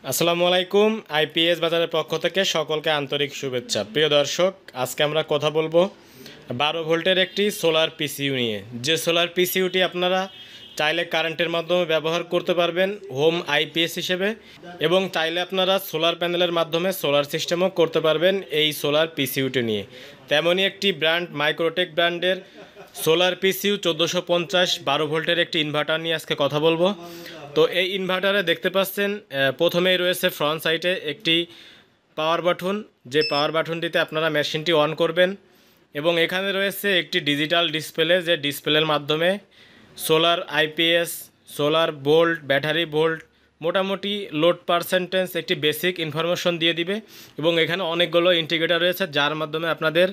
আসসালামু আলাইকুম। আইপিএস বাজারের পক্ষ থেকে সকলকে আন্তরিক শুভেচ্ছা। প্রিয় দর্শক, আজকে আমরা কথা বলবো 12 ভোল্টের একটি সোলার পিসিইউ নিয়ে। যে সোলার পিসিইউটি আপনারা চাইলে কারেন্টের মাধ্যমে ব্যবহার করতে পারবেন হোম আইপিএস হিসেবে, এবং চাইলে আপনারা সোলার প্যানেলের মাধ্যমে সোলার সিস্টেমও করতে পারবেন এই সোলার পিসিইউটি নিয়ে। তেমনই একটি ব্র্যান্ড মাইক্রোটেক ব্র্যান্ডের সোলার পিসিইউ 1450 12 ভোল্টের একটি ইনভার্টার নিয়ে আজকে কথা বলবো। তো এই ইনভার্টারে দেখতে পাচ্ছেন প্রথমেই রয়েছে ফ্রন্ট সাইডে একটি পাওয়ার বাটন, যে পাওয়ার বাটনটিতে আপনারা মেশিনটি অন করবেন, এবং এখানে রয়েছে একটি ডিজিটাল ডিসপ্লে, যে ডিসপ্লের মাধ্যমে solar IPS, solar volt, battery volt, মোটামুটি লোড পার্সেন্টেজ একটি বেসিক ইনফরমেশন দিয়ে দিবে। এবং এখানে অনেকগুলো ইন্ডিকেটর রয়েছে যার মাধ্যমে আপনাদের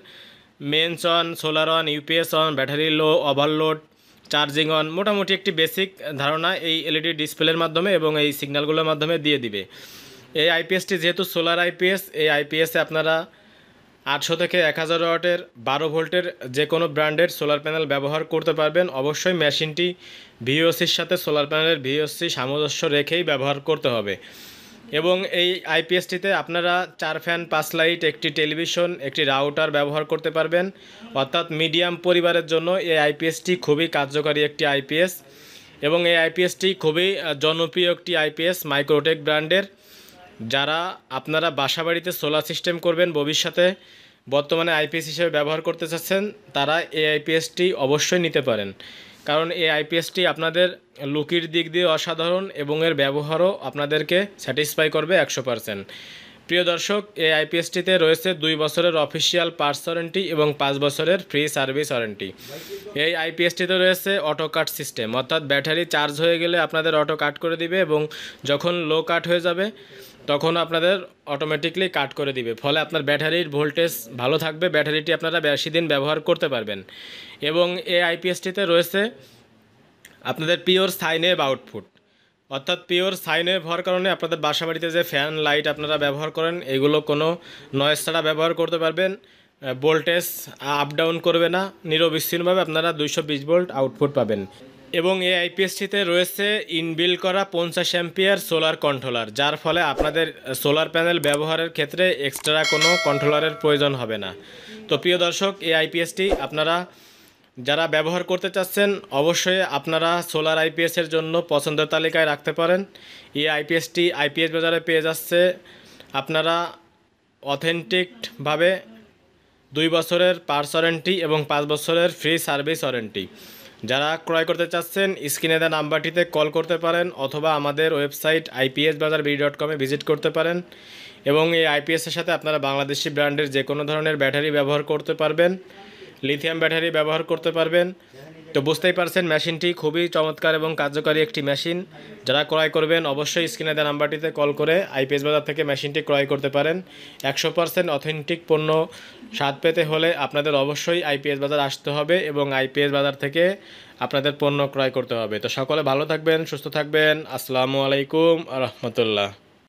mains on, solar on, UPS on, battery low, overload, charging on, মোটামুটি একটি বেসিক ধারণা এই এলইডি ডিসপ্লের মাধ্যমে এবং এই সিগন্যালগুলোর মাধ্যমে দিয়ে দিবে। এই আইপিএসটি যেহেতু সোলার আইপিএস, এই আইপিএসে আপনারা 800 থেকে 1000 ওয়াটের 12 ভোল্টের যে কোনো ব্র্যান্ডের সোলার প্যানেল ব্যবহার করতে পারবেন। অবশ্যই মেশিনটি ভিওসির সাথে সোলার প্যানেলের ভিওসি সামঞ্জস্য রেখেই ব্যবহার করতে হবে। এবং এই আইপিএসটিতে আপনারা 4 ফ্যান, 5 লাইট, একটি টেলিভিশন, একটি রাউটার ব্যবহার করতে পারবেন। অর্থাৎ মিডিয়াম পরিবারের জন্য এই আইপিএসটি খুবই কার্যকারী একটি আইপিএস, এবং এই আইপিএসটি খুবই জনপ্রিয় একটি আইপিএস মাইক্রোটেক ব্র্যান্ডের। যারা আপনারা বাসাবাড়িতে সোলার সিস্টেম করবেন ভবিষ্যতে, বর্তমানে আইপিএস হিসেবে ব্যবহার করতে চাচ্ছেন, তারা এই আইপিএসটি অবশ্যই নিতে পারেন। কারণ এই আইপিএসটি আপনাদের লুকির দিক দিয়ে অসাধারণ এবং এর ব্যবহারও আপনাদেরকে স্যাটিসফাই করবে 100%। প্রিয় দর্শক, এই আইপিএসটিতে রয়েছে 2 বছরের অফিসিয়াল পার্টস ওয়ারেন্টি এবং 5 বছরের ফ্রি সার্ভিস ওয়ারেন্টি। এই আইপিএসটিতে রয়েছে অটো কাট সিস্টেম, অর্থাৎ ব্যাটারি চার্জ হয়ে গেলে আপনাদের অটো কাট করে দিবে, এবং যখন লো কাট হয়ে যাবে তখন আপনাদের অটোমেটিকলি কাট করে দিবে। ফলে আপনার ব্যাটারির ভোল্টেজ ভালো থাকবে, ব্যাটারিটি আপনারা বেশি দিন ব্যবহার করতে পারবেন। এবং এই আইপিএসটিতে রয়েছে আপনাদের পিওর সাইন ওয়েভ আউটপুট, অর্থাৎ পিওর সাইন ওয়েভ হওয়ার কারণে আপনাদের বাসাবাড়িতে যে ফ্যান, লাইট আপনারা ব্যবহার করেন, এগুলো কোনো নয়েজ ছাড়া ব্যবহার করতে পারবেন। ভোল্টেজ আপ ডাউন করবে না, নিরবিচ্ছিন্নভাবে আপনারা 220 ভোল্ট আউটপুট পাবেন। এবং এই আইপিএসটিতে রয়েছে ইনবিল্ট করা 50 অ্যাম্পিয়ার সোলার কন্ট্রোলার, যার ফলে আপনাদের সোলার প্যানেল ব্যবহারের ক্ষেত্রে এক্সট্রা কোনো কন্ট্রোলারের প্রয়োজন হবে না। তো প্রিয় দর্শক, এই আইপিএসটি আপনারা যারা ব্যবহার করতে চাচ্ছেন, অবশ্যই আপনারা সোলার আইপিএসের জন্য পছন্দের তালিকায় রাখতে পারেন। এই আইপিএসটি আইপিএস বাজারে পেয়ে যাচ্ছে আপনারা অথেন্টিকভাবে 2 বছরের পার্টস ওয়ারেন্টি এবং 5 বছরের ফ্রি সার্ভিস ওয়ারেন্টি। যারা ক্রয় করতে চাচ্ছেন, স্ক্রিনে দেওয়া নাম্বারটিতে কল করতে পারেন, অথবা আমাদের ওয়েবসাইট ipsbazar.com ভিজিট করতে পারেন। এবং এই আইপিএসের সাথে আপনারা বাংলাদেশি ব্র্যান্ডের যে কোনো ধরনের ব্যাটারি ব্যবহার করতে পারবেন, লিথিয়াম ব্যাটারি ব্যবহার করতে পারবেন। তো বুঝতেই পারছেন, মেশিনটি খুবই চমৎকার এবং কার্যকারী একটি মেশিন। যারা ক্রয় করবেন অবশ্যই স্ক্রিনে দেওয়া নাম্বারটিতে কল করে আইপিএস বাজার থেকে মেশিনটি ক্রয় করতে পারেন। 100% অথেন্টিক পণ্য স্বাদ পেতে হলে আপনাদের অবশ্যই আইপিএস বাজার আসতে হবে এবং আইপিএস বাজার থেকে আপনাদের পণ্য ক্রয় করতে হবে। তো সকলে ভালো থাকবেন, সুস্থ থাকবেন। আসসালামু আলাইকুম আ রহমতুল্লাহ।